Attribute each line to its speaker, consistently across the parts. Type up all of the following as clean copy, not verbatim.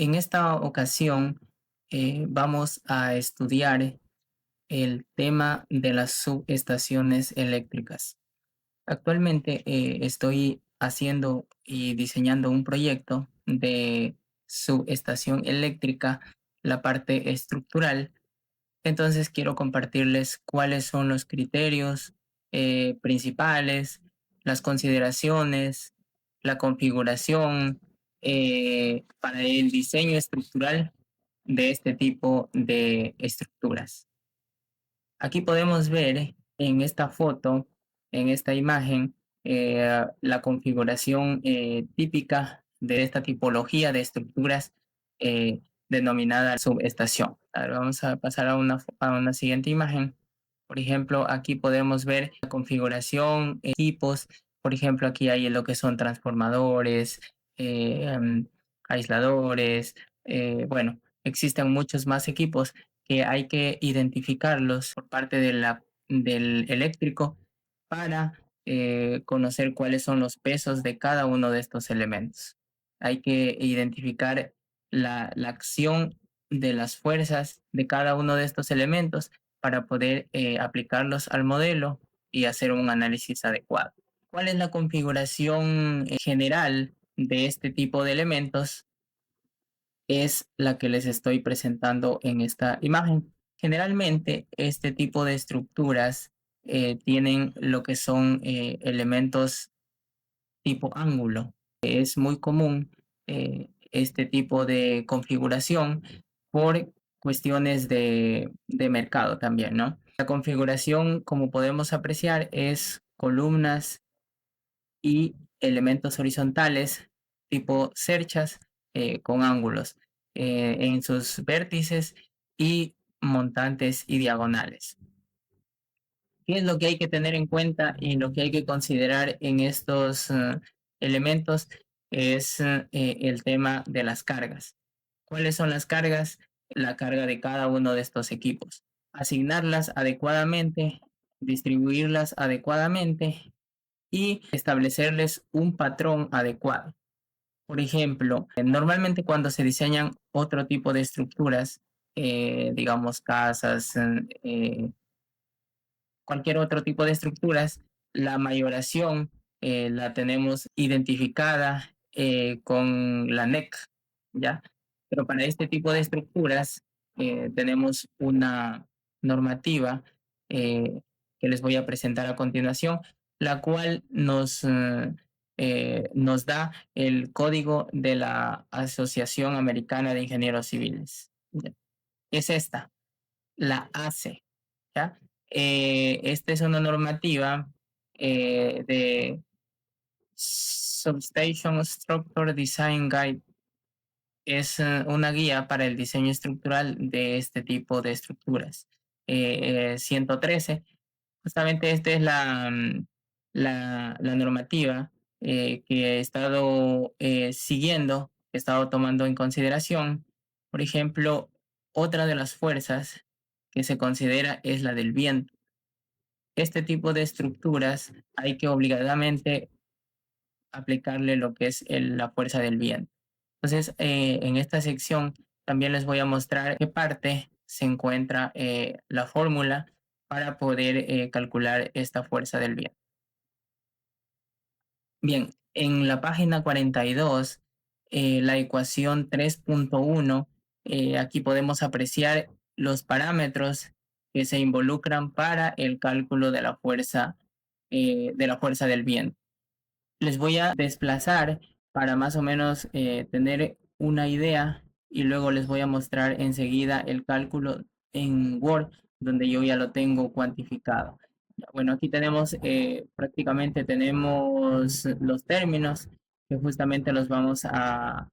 Speaker 1: En esta ocasión vamos a estudiar el tema de las subestaciones eléctricas. Actualmente estoy haciendo y diseñando un proyecto de subestación eléctrica, la parte estructural. Entonces quiero compartirles cuáles son los criterios principales, las consideraciones, la configuración para el diseño estructural de este tipo de estructuras. Aquí podemos ver en esta foto, en esta imagen, la configuración típica de esta tipología de estructuras eh, denominada subestación. Ahora vamos a pasar a una siguiente imagen. Por ejemplo, aquí podemos ver la configuración, equipos. Por ejemplo, aquí hay lo que son transformadores, aisladores. Bueno, existen muchos más equipos que hay que identificarlos por parte del eléctrico para conocer cuáles son los pesos de cada uno de estos elementos. Hay que identificar la acción de las fuerzas de cada uno de estos elementos para poder aplicarlos al modelo y hacer un análisis adecuado. ¿Cuál es la configuración general de este tipo de elementos? Es la que les estoy presentando en esta imagen. Generalmente, este tipo de estructuras tienen lo que son elementos tipo ángulo. Es muy común este tipo de configuración por cuestiones de mercado también, ¿no? La configuración, como podemos apreciar, es columnas y elementos horizontales tipo cerchas con ángulos en sus vértices y montantes y diagonales. ¿Qué es lo que hay que tener en cuenta y lo que hay que considerar en estos elementos? Es el tema de las cargas. ¿Cuáles son las cargas? La carga de cada uno de estos equipos. Asignarlas adecuadamente, distribuirlas adecuadamente y establecerles un patrón adecuado. Por ejemplo, normalmente cuando se diseñan otro tipo de estructuras, digamos casas, cualquier otro tipo de estructuras, la mayoración la tenemos identificada con la NEC, ¿ya? Pero para este tipo de estructuras tenemos una normativa eh, que les voy a presentar a continuación, la cual nos da el código de la Asociación Americana de Ingenieros Civiles. ¿Ya? Es esta, la ACE, ¿ya? Esta es una normativa de Substation Structure Design Guide. Es una guía para el diseño estructural de este tipo de estructuras. 113, justamente esta es la normativa que he estado siguiendo, he estado tomando en consideración. Por ejemplo, otra de las fuerzas que se considera es la del viento. Este tipo de estructuras hay que obligadamente aplicarle lo que es la fuerza del viento. Entonces, en esta sección también les voy a mostrar qué parte se encuentra la fórmula para poder calcular esta fuerza del viento. Bien, en la página 42, la ecuación 3.1, aquí podemos apreciar los parámetros que se involucran para el cálculo de la fuerza del viento. Les voy a desplazar para más o menos tener una idea y luego les voy a mostrar enseguida el cálculo en Word, donde yo ya lo tengo cuantificado. Bueno, aquí tenemos prácticamente tenemos los términos que justamente los vamos a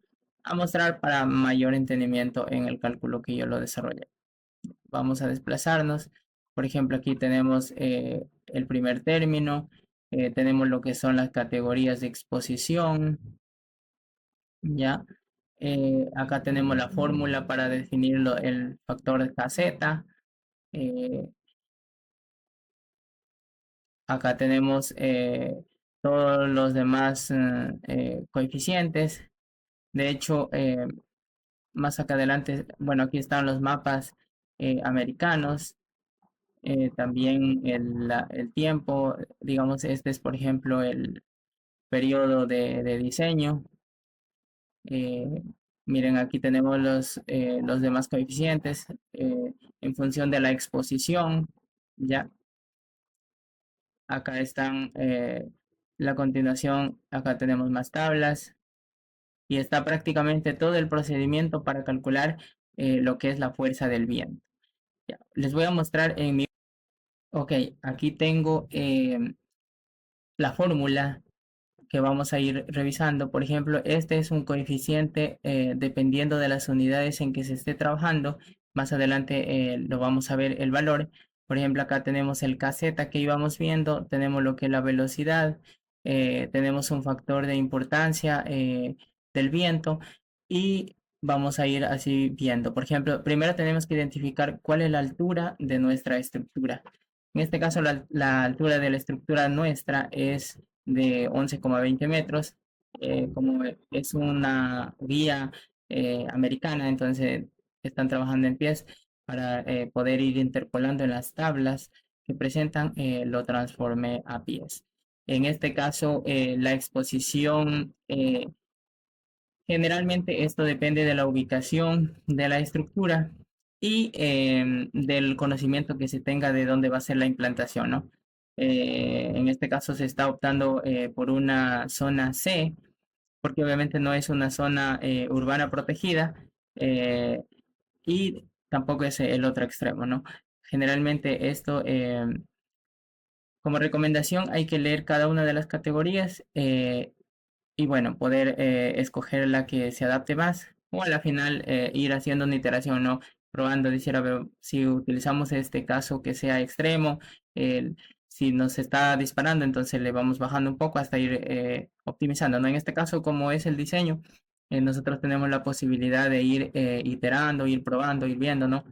Speaker 1: mostrar para mayor entendimiento en el cálculo que yo lo desarrollé. Vamos a desplazarnos. Por ejemplo, aquí tenemos el primer término, tenemos lo que son las categorías de exposición, ¿ya? Acá tenemos la fórmula para definir el factor de caseta. eh, Acá tenemos todos los demás coeficientes. De hecho, más acá adelante, bueno, aquí están los mapas americanos, también el tiempo, digamos, este es, por ejemplo, el periodo de diseño. Eh, Miren, aquí tenemos los demás coeficientes en función de la exposición. Ya, acá están la continuación, acá tenemos más tablas y está prácticamente todo el procedimiento para calcular lo que es la fuerza del viento. Ya, les voy a mostrar en mi... Ok, aquí tengo la fórmula que vamos a ir revisando. Por ejemplo, este es un coeficiente dependiendo de las unidades en que se esté trabajando. Más adelante lo vamos a ver el valor. Por ejemplo, acá tenemos el KZ que íbamos viendo, tenemos lo que es la velocidad, tenemos un factor de importancia del viento y vamos a ir así viendo. Por ejemplo, primero tenemos que identificar cuál es la altura de nuestra estructura. En este caso, la altura de la estructura nuestra es de 11,20 metros. Como es una guía americana, entonces están trabajando en pies para poder ir interpolando en las tablas que presentan, lo transformé a pies. En este caso, la exposición, generalmente esto depende de la ubicación de la estructura y del conocimiento que se tenga de dónde va a ser la implantación, ¿no? En este caso se está optando por una zona C, porque obviamente no es una zona urbana protegida eh, y tampoco es el otro extremo, ¿no? Generalmente esto, como recomendación, hay que leer cada una de las categorías y bueno, poder escoger la que se adapte más o a la final ir haciendo una iteración, ¿no? Probando, decir, a ver, si utilizamos este caso que sea extremo, el- si nos está disparando, entonces le vamos bajando un poco hasta ir optimizando, ¿no? En este caso, como es el diseño, nosotros tenemos la posibilidad de ir iterando, ir probando, ir viendo, ¿no?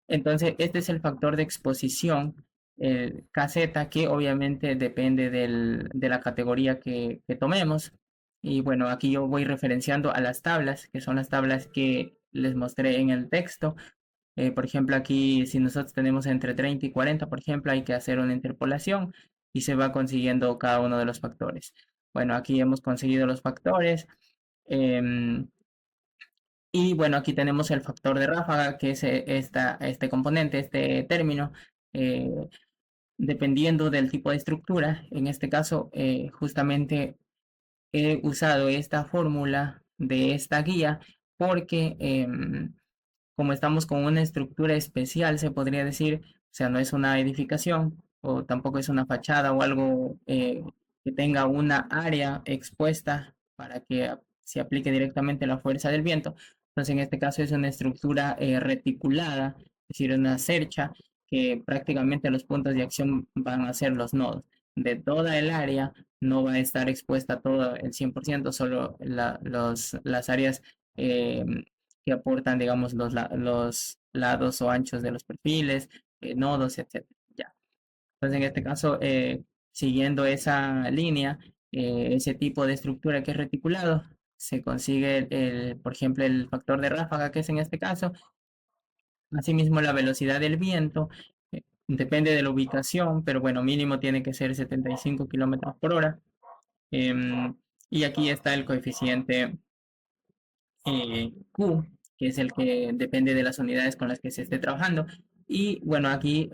Speaker 1: Entonces, este es el factor de exposición, el KZ, que obviamente depende de la categoría que tomemos. Y bueno, aquí yo voy referenciando a las tablas, que son las tablas que les mostré en el texto. Por ejemplo, aquí si nosotros tenemos entre 30 y 40, por ejemplo, hay que hacer una interpolación y se va consiguiendo cada uno de los factores. Bueno, aquí hemos conseguido los factores. em, y bueno, aquí tenemos el factor de ráfaga, que es este componente, este término, eh, dependiendo del tipo de estructura. En este caso, justamente he usado esta fórmula de esta guía porque como estamos con una estructura especial, se podría decir, o sea, no es una edificación o tampoco es una fachada o algo que tenga una área expuesta para que se aplique directamente la fuerza del viento. Entonces, en este caso es una estructura reticulada, es decir, una cercha que prácticamente los puntos de acción van a ser los nodos. De toda el área no va a estar expuesta todo el 100%, solo las áreas eh, que aportan, digamos, los lados o anchos de los perfiles, nodos, etcétera. Ya. Entonces, en este caso, siguiendo esa línea, ese tipo de estructura que es reticulado, se consigue, por ejemplo, el factor de ráfaga, que es en este caso, asimismo la velocidad del viento, depende de la ubicación, pero bueno, mínimo tiene que ser 75 kilómetros por hora. Y aquí está el coeficiente Q, que es el que depende de las unidades con las que se esté trabajando. Y bueno, aquí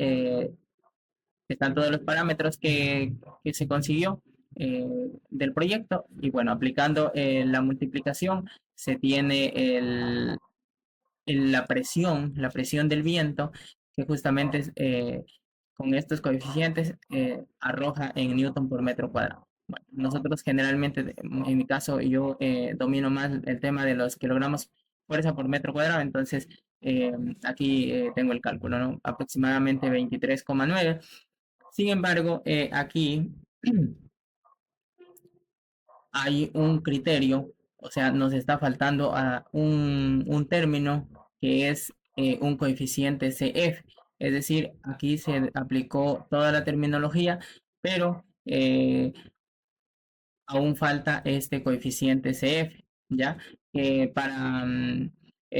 Speaker 1: están todos los parámetros que se consiguió del proyecto. Y bueno, aplicando la multiplicación, se tiene la presión del viento, que justamente es, con estos coeficientes arroja en newton por metro cuadrado. Bueno, nosotros generalmente, en mi caso, yo domino más el tema de los kilogramos fuerza por metro cuadrado, entonces aquí tengo el cálculo, ¿no? Aproximadamente 23,9. Sin embargo, aquí hay un criterio, o sea, nos está faltando a un término que es un coeficiente CF. Es decir, aquí se aplicó toda la terminología, pero aún falta este coeficiente CF, ¿ya? Para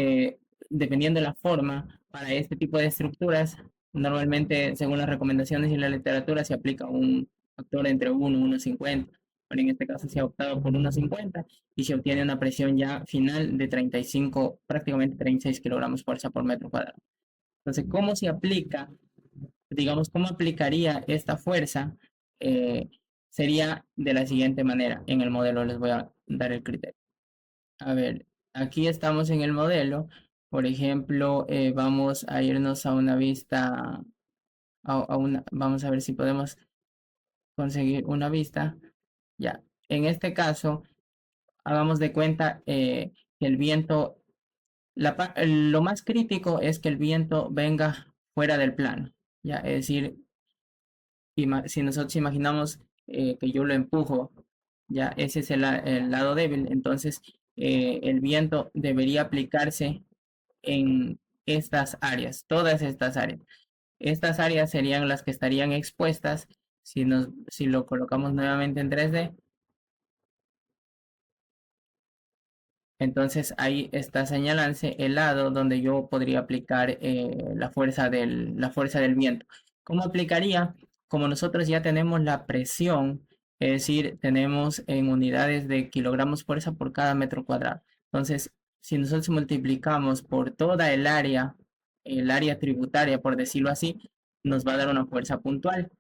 Speaker 1: eh, dependiendo de la forma, para este tipo de estructuras, normalmente, según las recomendaciones y la literatura, se aplica un factor entre 1 y 1,50. Pero en este caso se ha optado por 1,50 y se obtiene una presión ya final de 35, prácticamente 36 kilogramos fuerza por metro cuadrado. Entonces, ¿cómo se aplica? Digamos, ¿cómo aplicaría esta fuerza? Eh, Sería de la siguiente manera. En el modelo les voy a dar el criterio. A ver, aquí estamos en el modelo. Por ejemplo, vamos a irnos a una vista, vamos a ver si podemos conseguir una vista. Ya, en este caso, hagamos de cuenta que el viento, lo más crítico es que el viento venga fuera del plano. Ya, es decir, si nosotros imaginamos que yo lo empujo, ya ese es el lado débil, entonces el viento debería aplicarse en estas áreas, todas estas áreas. Estas áreas serían las que estarían expuestas si lo colocamos nuevamente en 3D. Entonces ahí está señalándose el lado donde yo podría aplicar la fuerza del viento. ¿Cómo aplicaría? Como nosotros ya tenemos la presión, es decir, tenemos en unidades de kilogramos fuerza por cada metro cuadrado. Entonces, si nosotros multiplicamos por toda el área tributaria, por decirlo así, nos va a dar una fuerza puntual.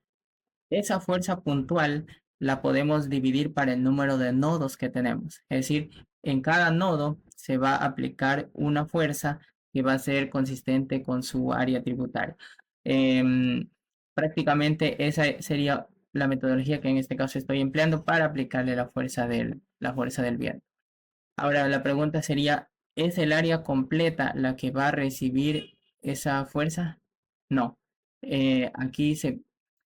Speaker 1: Esa fuerza puntual la podemos dividir para el número de nodos que tenemos. Es decir, en cada nodo se va a aplicar una fuerza que va a ser consistente con su área tributaria. Em, Prácticamente esa sería la metodología que en este caso estoy empleando para aplicarle la fuerza del viento. Ahora, la pregunta sería, ¿es el área completa la que va a recibir esa fuerza? No. Aquí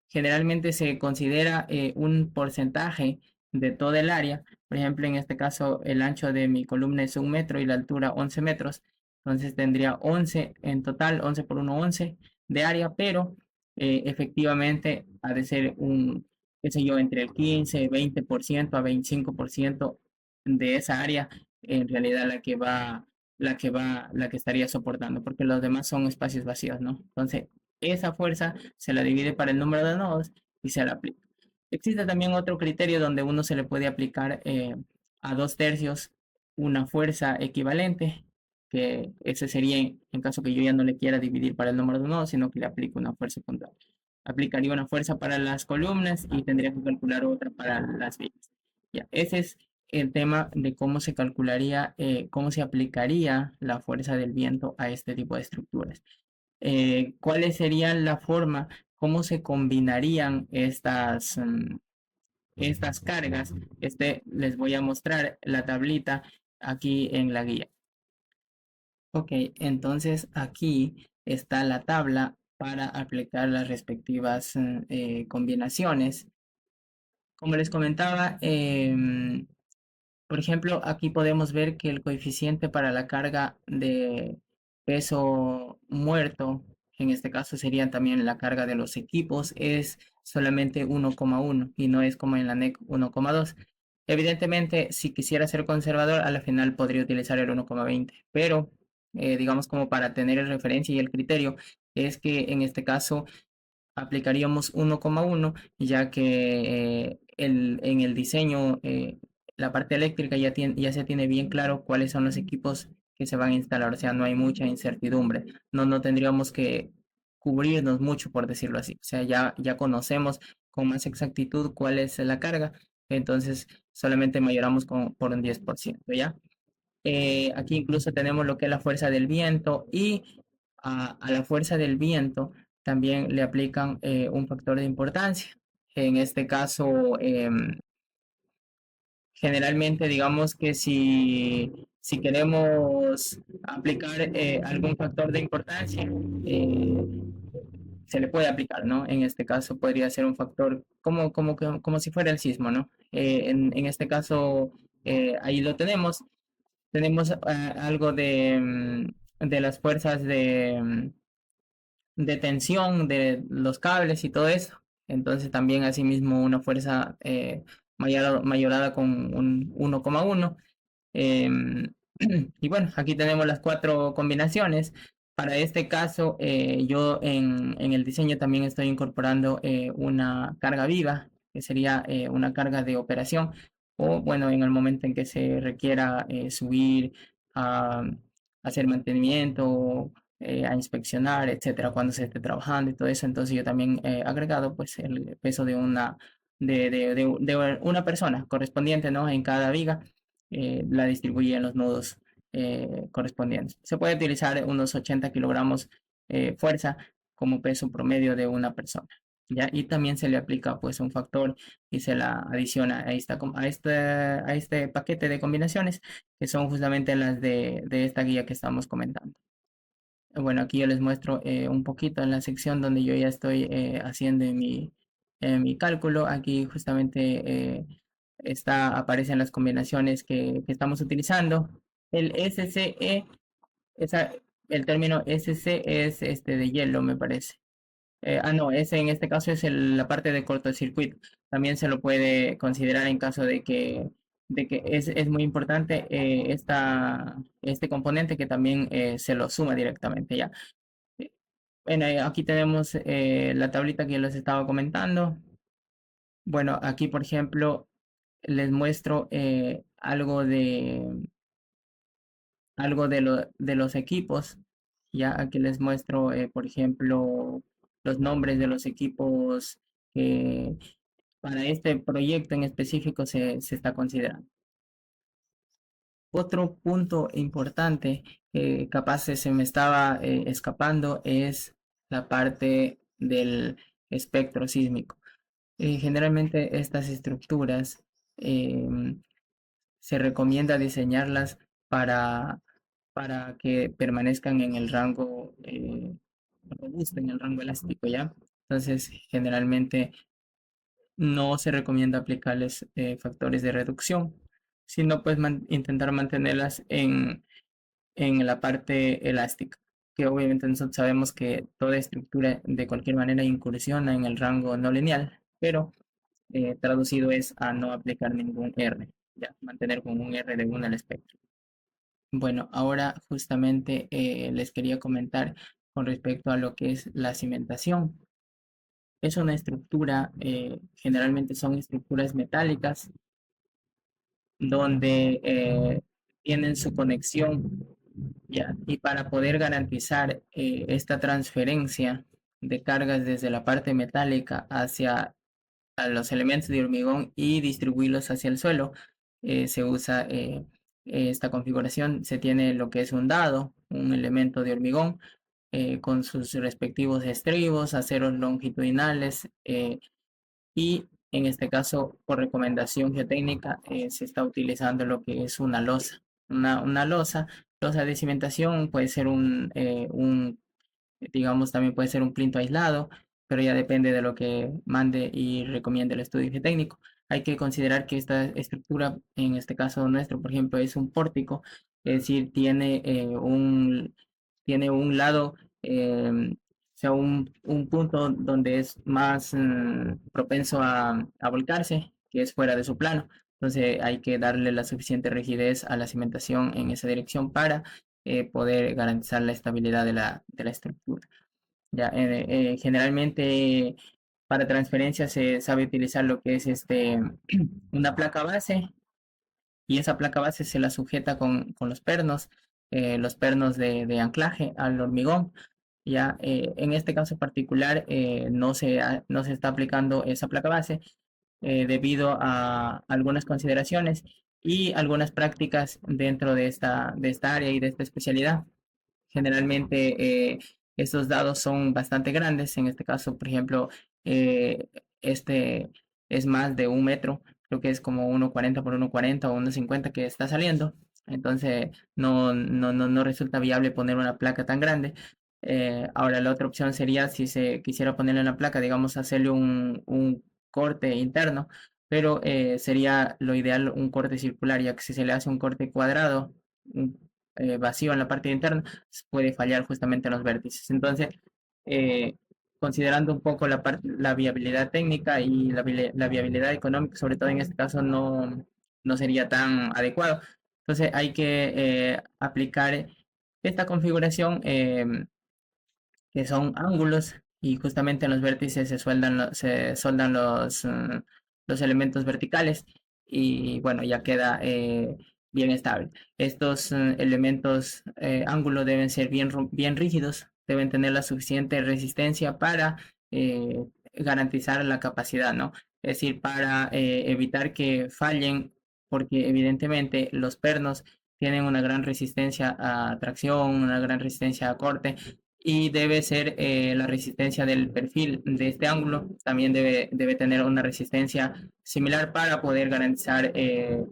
Speaker 1: generalmente se considera un porcentaje de todo el área. Por ejemplo, en este caso, el ancho de mi columna es 1 metro y la altura 11 metros. Entonces tendría 11 en total, 11 por 1, 11 de área, pero efectivamente ha de ser qué sé yo, entre el 15, 20% a 25% de esa área en realidad la que estaría soportando, porque los demás son espacios vacíos, ¿no? Entonces, esa fuerza se la divide para el número de nodos y se la aplica. Existe también otro criterio donde uno se le puede aplicar a 2/3 una fuerza equivalente, que ese sería en caso que yo ya no le quiera dividir para el número de nodos, sino que le aplico una fuerza puntual. Aplicaría una fuerza para las columnas y tendría que calcular otra para las vigas. Ya, ese es el tema de cómo se calcularía, cómo se aplicaría la fuerza del viento a este tipo de estructuras. ¿Cuáles serían la forma, cómo se combinarían estas cargas? Les voy a mostrar la tablita aquí en la guía. Ok, entonces aquí está la tabla para aplicar las respectivas combinaciones. Como les comentaba, por ejemplo, aquí podemos ver que el coeficiente para la carga de peso muerto, en este caso sería también la carga de los equipos, es solamente 1,1 y no es como en la NEC 1,2. Evidentemente, si quisiera ser conservador, a la final podría utilizar el 1,20, pero digamos como para tener el referencia y el criterio, es que en este caso aplicaríamos 1,1, ya que en el diseño, la parte eléctrica ya se tiene bien claro cuáles son los equipos que se van a instalar, o sea, no hay mucha incertidumbre, no tendríamos que cubrirnos mucho, por decirlo así, o sea, ya conocemos con más exactitud cuál es la carga, entonces solamente mayoramos por un 10%, ¿ya? Aquí incluso tenemos lo que es la fuerza del viento y a la fuerza del viento también le aplican un factor de importancia. En este caso, generalmente digamos que si queremos aplicar algún factor de importancia, eh, se le puede aplicar, ¿no? En este caso podría ser un factor como si fuera el sismo, ¿no? En este caso, ahí lo tenemos. Tenemos algo de las fuerzas de tensión de los cables y todo eso. Entonces también asimismo una fuerza mayorada con un 1,1. Y bueno, aquí tenemos las cuatro combinaciones. Para este caso, yo en el diseño también estoy incorporando una carga viva, que sería una carga de operación, o bueno, en el momento en que se requiera subir a hacer mantenimiento, a inspeccionar, etcétera, cuando se esté trabajando y todo eso. Entonces yo también he agregado pues el peso de de una persona correspondiente, ¿no? En cada viga, la distribuye en los nodos correspondientes. Se puede utilizar unos 80 kilogramos fuerza como peso promedio de una persona. ¿Ya? Y también se le aplica pues un factor y se la adiciona a este paquete de combinaciones que son justamente las de esta guía que estamos comentando. Bueno, aquí yo les muestro un poquito en la sección donde yo ya estoy haciendo mi cálculo. Aquí justamente aparecen las combinaciones que estamos utilizando. El SCE, esa, el término SC es este de hielo, me parece. No, ese en este caso es la parte de cortocircuito. También se lo puede considerar en caso de que es muy importante este componente que también se lo suma directamente ya. Eh, Bueno, aquí tenemos la tablita que les estaba comentando. Bueno, aquí por ejemplo les muestro algo de los equipos. Ya aquí les muestro, por ejemplo, los nombres de los equipos que para este proyecto en específico se está considerando. Otro punto importante que capaz se me estaba escapando es la parte del espectro sísmico. Generalmente estas estructuras se recomienda diseñarlas para, para que permanezcan en el rango robusto, en el rango elástico, ¿ya? Entonces, generalmente no se recomienda aplicarles factores de reducción, sino pues intentar mantenerlas en la parte elástica, que obviamente nosotros sabemos que toda estructura de cualquier manera incursiona en el rango no lineal, pero traducido es a no aplicar ningún R, ya, mantener con un R de 1 al espectro. Bueno, ahora justamente les quería comentar con respecto a lo que es la cimentación. Es una estructura, generalmente son estructuras metálicas donde tienen su conexión, ya, y para poder garantizar esta transferencia de cargas desde la parte metálica hacia a los elementos de hormigón y distribuirlos hacia el suelo, se usa esta configuración. Se tiene lo que es un dado, un elemento de hormigón con sus respectivos estribos, aceros longitudinales y en este caso, por recomendación geotécnica, se está utilizando lo que es una losa. Losa de cimentación puede ser digamos, también puede ser un plinto aislado, pero ya depende de lo que mande y recomiende el estudio geotécnico. Hay que considerar que esta estructura, en este caso nuestro, por ejemplo, es un pórtico, es decir, tiene un lado, o sea, un punto donde es más propenso a volcarse, que es fuera de su plano. Entonces hay que darle la suficiente rigidez a la cimentación en esa dirección para poder garantizar la estabilidad de la estructura. Ya, generalmente para transferencia se sabe utilizar lo que es una placa base y esa placa base se la sujeta con los pernos de anclaje al hormigón. Ya, en este caso particular no se está aplicando esa placa base debido a algunas consideraciones y algunas prácticas dentro de esta área y de esta especialidad. Generalmente estos dados son bastante grandes. En este caso, por ejemplo, este es más de 1 metro. Creo que es como 1,40 por 1,40 o 1,50 que está saliendo. Entonces no resulta viable poner una placa tan grande. Ahora la otra opción sería si se quisiera ponerle una placa, digamos, hacerle un corte interno, pero sería lo ideal un corte circular, ya que si se le hace un corte cuadrado, vacío en la parte interna, puede fallar justamente en los vértices. Entonces, eh, considerando un poco la viabilidad técnica y la viabilidad económica, sobre todo en este caso, no sería tan adecuado. Entonces hay que aplicar esta configuración, que son ángulos, y justamente en los vértices se soldan los elementos verticales, y bueno, ya queda bien estable. Estos elementos ángulo deben ser bien rígidos, deben tener la suficiente resistencia para eh, garantizar la capacidad, ¿no? Es decir, para evitar que fallen, porque evidentemente los pernos tienen una gran resistencia a tracción, una gran resistencia a corte, y debe ser la resistencia del perfil de este ángulo. También debe tener una resistencia similar para poder garantizar el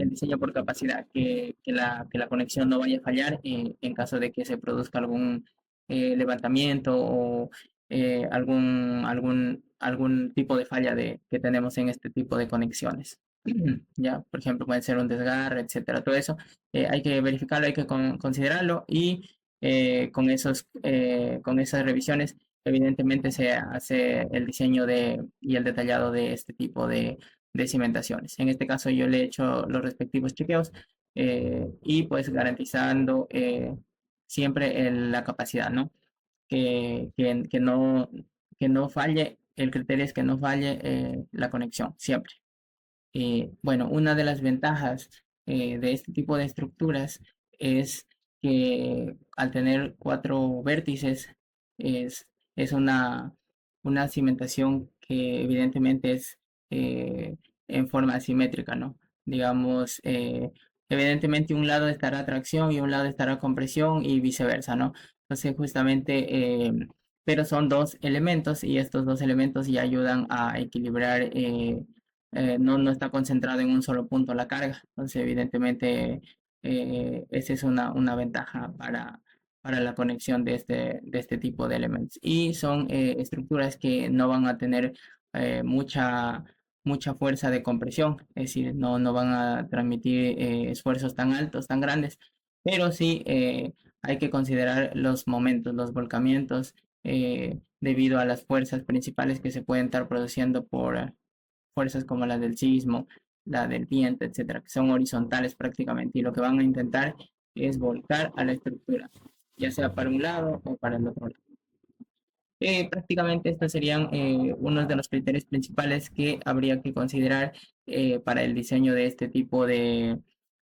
Speaker 1: diseño por capacidad, que la conexión no vaya a fallar en caso de que se produzca algún levantamiento o algún tipo de falla que tenemos en este tipo de conexiones. Ya, por ejemplo, puede ser un desgarre, etcétera. Todo eso hay que verificarlo, hay que considerarlo, y con esas revisiones, evidentemente se hace el diseño y el detallado de este tipo de cimentaciones. En este caso yo le he hecho los respectivos chequeos, y pues garantizando siempre la capacidad, ¿no? Que no falle, el criterio es que no falle la conexión, siempre. Bueno, una de las ventajas de este tipo de estructuras es que al tener cuatro vértices es, es una cimentación que evidentemente es en forma asimétrica, ¿no? Digamos, evidentemente un lado estará tracción y un lado estará compresión y viceversa, ¿no? Entonces justamente, pero son dos elementos, y estos dos elementos ya ayudan a equilibrar. No está concentrado en un solo punto la carga. Entonces, evidentemente, esa es una ventaja para la conexión de este tipo de elementos. Y son estructuras que no van a tener mucha fuerza de compresión, es decir, no van a transmitir esfuerzos tan altos, tan grandes, pero sí hay que considerar los momentos, los volcamientos, debido a las fuerzas principales que se pueden estar produciendo por fuerzas como la del sismo, la del viento, etcétera, que son horizontales prácticamente, y lo que van a intentar es volcar a la estructura, ya sea para un lado o para el otro lado. Prácticamente estos serían unos de los criterios principales que habría que considerar para el diseño de este tipo de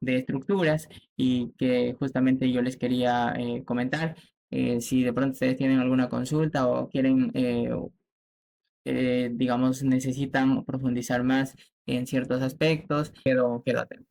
Speaker 1: estructuras, y que justamente yo les quería comentar. Si de pronto ustedes tienen alguna consulta o quieren digamos, necesitan profundizar más en ciertos aspectos, quedo atento.